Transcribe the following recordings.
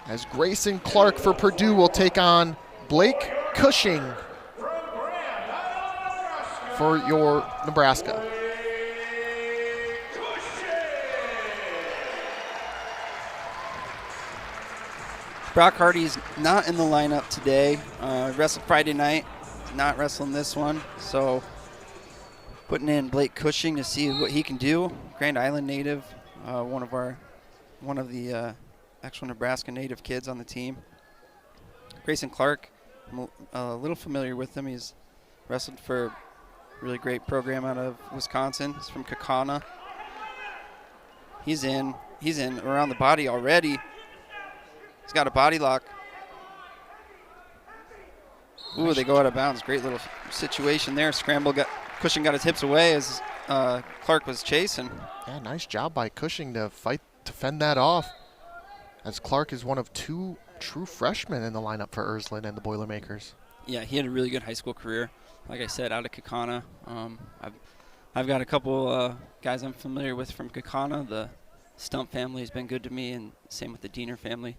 as Greyson Clark for Purdue will take on Blake Cushing for your Nebraska. Brock Hardy's not in the lineup today. Wrestled Friday night, not wrestling this one. So putting in Blake Cushing to see what he can do. Grand Island native, one of the actual Nebraska native kids on the team. Greyson Clark, I'm a little familiar with him. He's wrestled for a really great program out of Wisconsin. He's from Kakana. He's in around the body already. He's got a body lock. Ooh, they go out of bounds. Great little situation there. Cushing got his hips away as Clark was chasing. Yeah, nice job by Cushing to fend that off, as Clark is one of 2 true freshmen in the lineup for Ersland and the Boilermakers. Yeah, he had a really good high school career. Like I said, out of Kakana. I've got a couple guys I'm familiar with from Kakana. The Stump family has been good to me, and same with the Diener family.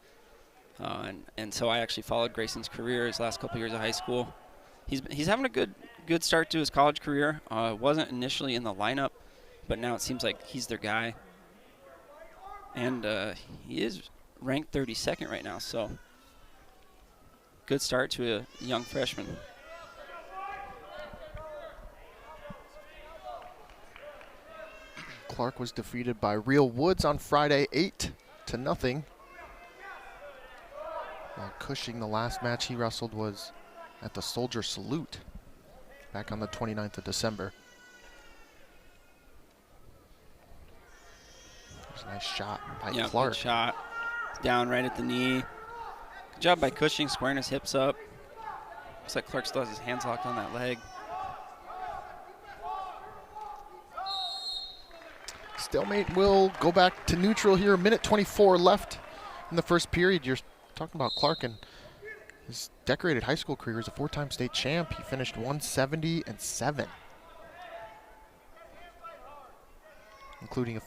And so I actually followed Greyson's career his last couple years of high school. He's having a good start to his college career. Wasn't initially in the lineup, but now it seems like he's their guy. And he is ranked 32nd right now, so good start to a young freshman. Clark was defeated by Real Woods on Friday, 8-0. While Cushing, the last match he wrestled was at the Soldier Salute back on the 29th of December. There's a nice shot by Clark. Good shot. It's down right at the knee. Good job by Cushing squaring his hips up. Looks like Clark still has his hands locked on that leg. Stalemate will go back to neutral here. 1:24 left in the first period. You're talking about Clark and his decorated high school career as a 4-time state champ. He finished 170-7, including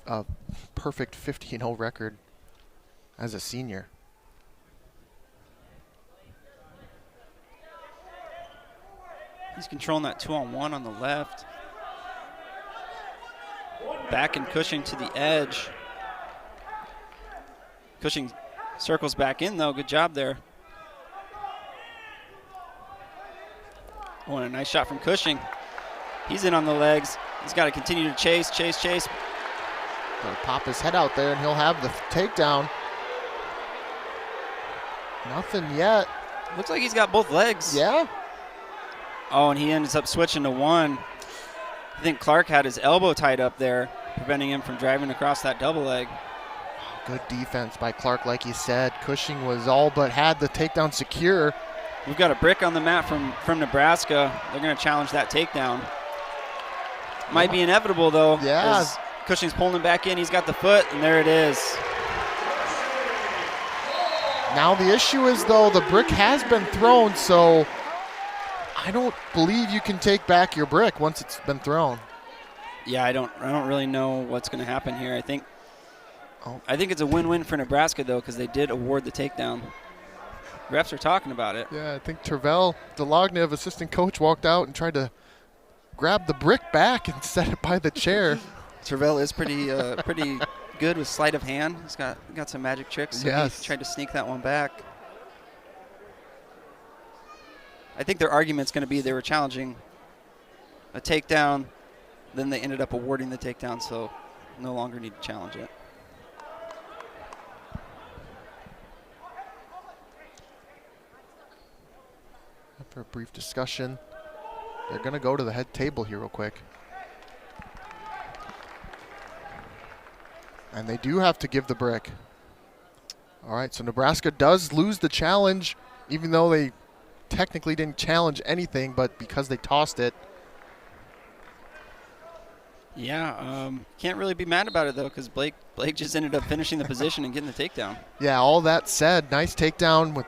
a perfect 15-0 record as a senior. He's controlling that 2-on-1 on the left. Back and Cushing to the edge. Cushing circles back in, though. Good job there. Oh, and a nice shot from Cushing. He's in on the legs. He's got to continue to chase. Gonna pop his head out there, and he'll have the takedown. Nothing yet. Looks like he's got both legs. Yeah. Oh, and he ends up switching to one. I think Clark had his elbow tied up there, preventing him from driving across that double leg. Good defense by Clark, like you said. Cushing was all but had the takedown secure. We've got a brick on the mat from Nebraska. They're going to challenge that takedown. Might be inevitable, though. Yeah. As Cushing's pulling him back in. He's got the foot, and there it is. Now the issue is, though, the brick has been thrown, so I don't believe you can take back your brick once it's been thrown. Yeah, I don't really know what's going to happen here. I think it's a win-win for Nebraska, though, because they did award the takedown. Refs are talking about it. Yeah, I think Tervel Delognev, assistant coach, walked out and tried to grab the brick back and set it by the chair. Tervel is pretty good with sleight of hand. He's got some magic tricks, so yes. He tried to sneak that one back. I think their argument's going to be they were challenging a takedown, then they ended up awarding the takedown, so no longer need to challenge it. After a brief discussion, they're going to go to the head table here real quick. And they do have to give the brick. All right, so Nebraska does lose the challenge, even though they technically didn't challenge anything, but because they tossed it. Yeah, can't really be mad about it, though, because Blake just ended up finishing the position and getting the takedown. Yeah, all that said, nice takedown with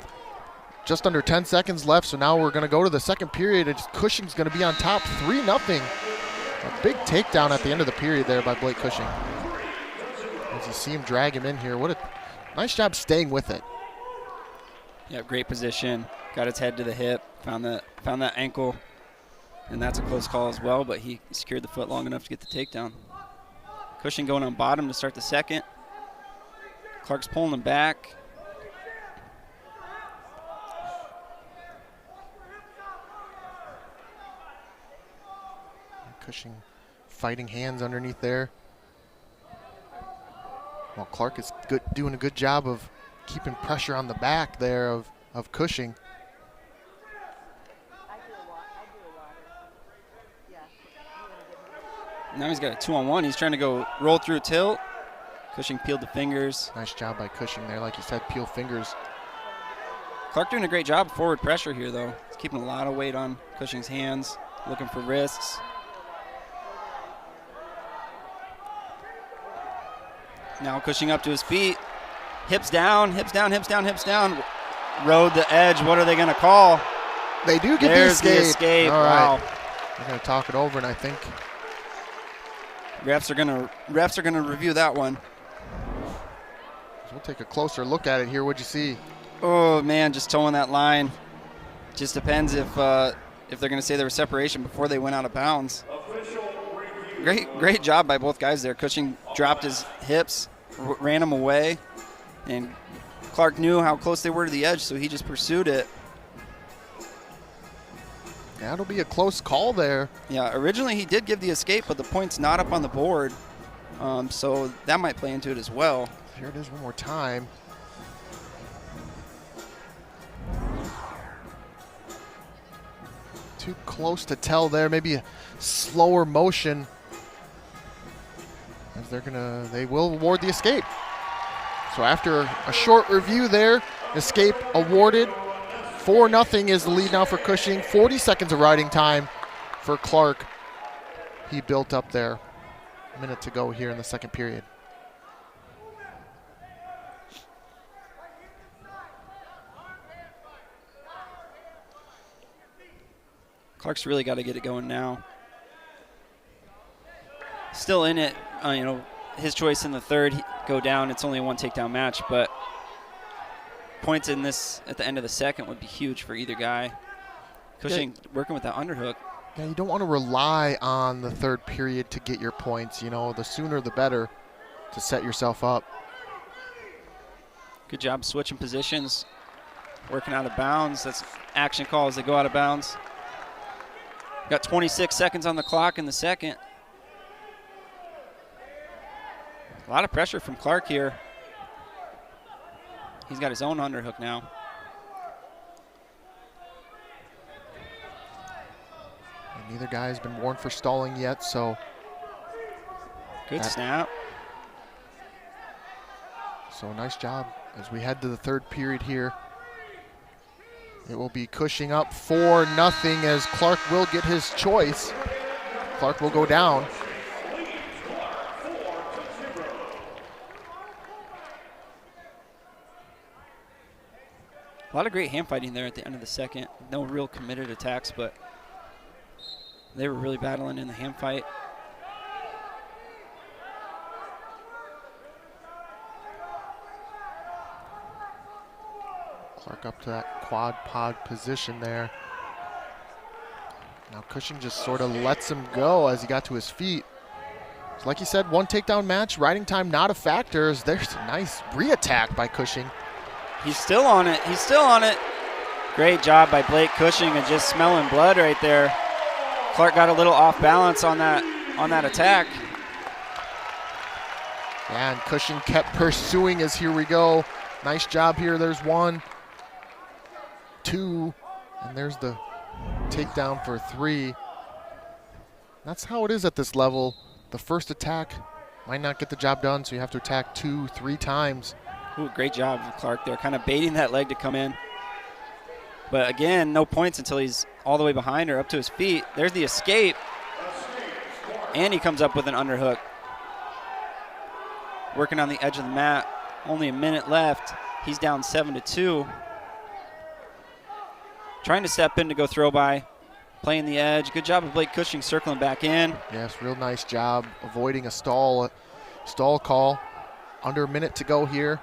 just under 10 seconds left, so now we're going to go to the second period, and Cushing's going to be on top 3-0. A big takedown at the end of the period there by Blake Cushing. As you see him drag him in here, what a nice job staying with it. Yeah, great position. Got its head to the hip, found that ankle, and that's a close call as well, but he secured the foot long enough to get the takedown. Cushing going on bottom to start the second. Clark's pulling him back. Cushing fighting hands underneath there. Well, Clark is doing a good job of keeping pressure on the back there of Cushing. Now he's got a 2-on-1. He's trying to go roll through a tilt. Cushing peeled the fingers. Nice job by Cushing there. Like you said, peel fingers. Clark doing a great job of forward pressure here, though. He's keeping a lot of weight on Cushing's hands, looking for wrists. Now Cushing up to his feet. Hips down, hips down, hips down, hips down. Rode the edge. What are they going to call? They do get There's the escape. All right. Wow. They're going to talk it over, and I think refs are gonna review that one. we'll take a closer look at it here. What'd you see? Oh man, just towing that line. Just depends if they're gonna say there was separation before they went out of bounds. Great job by both guys there. Cushing dropped his hips, ran him away, and Clark knew how close they were to the edge, so he just pursued it. That'll be a close call there. Yeah, originally he did give the escape, but the point's not up on the board, so that might play into it as well. Here it is one more time. Too close to tell there. Maybe a slower motion. As they will award the escape. So after a short review there, escape awarded. 4-0 is the lead now for Cushing. 40 seconds of riding time for Clark. He built up there. A minute to go here in the second period. Clark's really got to get it going now. Still in it, his choice in the third, go down. It's only a one takedown match, but points in this at the end of the second would be huge for either guy. Cushing working with that underhook. Yeah, you don't want to rely on the third period to get your points. The sooner the better to set yourself up. Good job switching positions, working out of bounds. That's action call as they go out of bounds. Got 26 seconds on the clock in the second. A lot of pressure from Clark here. He's got his own underhook now. And neither guy has been warned for stalling yet, so. Good snap. So nice job as we head to the third period here. It will be Cushing up 4-0 as Clark will get his choice. Clark will go down. A lot of great hand fighting there at the end of the second. No real committed attacks, but they were really battling in the hand fight. Clark up to that quad pod position there. Now Cushing just sort of lets him go as he got to his feet. So like you said, one takedown match, riding time not a factor. As there's a nice re-attack by Cushing. He's still on it. He's still on it. Great job by Blake Cushing and just smelling blood right there. Clark got a little off balance on that attack. Yeah, and Cushing kept pursuing as here we go. Nice job here. There's 1, 2, and there's the takedown for 3. That's how it is at this level. The first attack might not get the job done, so you have to attack 2, 3 times. Ooh, great job of Clark there, kind of baiting that leg to come in. But again, no points until he's all the way behind or up to his feet. There's the escape. And he comes up with an underhook. Working on the edge of the mat. Only a minute left. He's down 7-2. Trying to step in to go throw by. Playing the edge. Good job of Blake Cushing circling back in. Yes, real nice job avoiding a stall call. Under a minute to go here.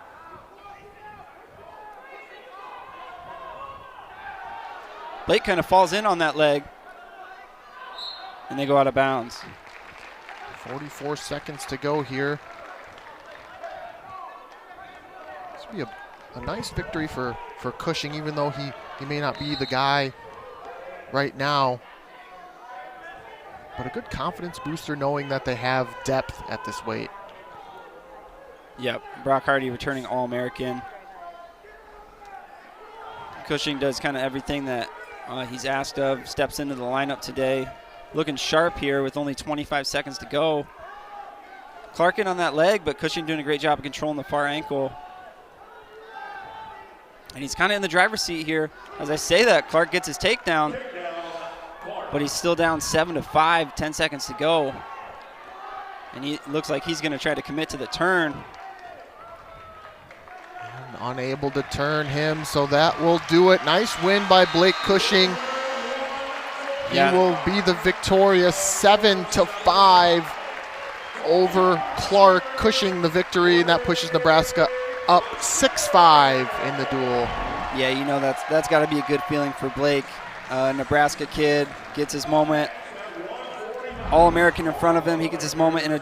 Blake kind of falls in on that leg, and they go out of bounds. 44 seconds to go here. This would be a nice victory for Cushing, even though he may not be the guy right now. But a good confidence booster knowing that they have depth at this weight. Yep, Brock Hardy returning All-American. Cushing does kind of everything that he's asked of, steps into the lineup today. Looking sharp here with only 25 seconds to go. Clarkin on that leg, but Cushing doing a great job of controlling the far ankle. And he's kind of in the driver's seat here. As I say that, Clark gets his takedown, but he's still down 7-5, 10 seconds to go. And he looks like he's going to try to commit to the turn. And unable to turn him, so that will do it. Nice win by Blake Cushing. He will be the victorious 7-5 over Clark. Cushing the victory, and that pushes Nebraska up 6-5 in the duel. Yeah, you know, that's got to be a good feeling for Blake. Nebraska kid gets his moment. All-American in front of him. He gets his moment in a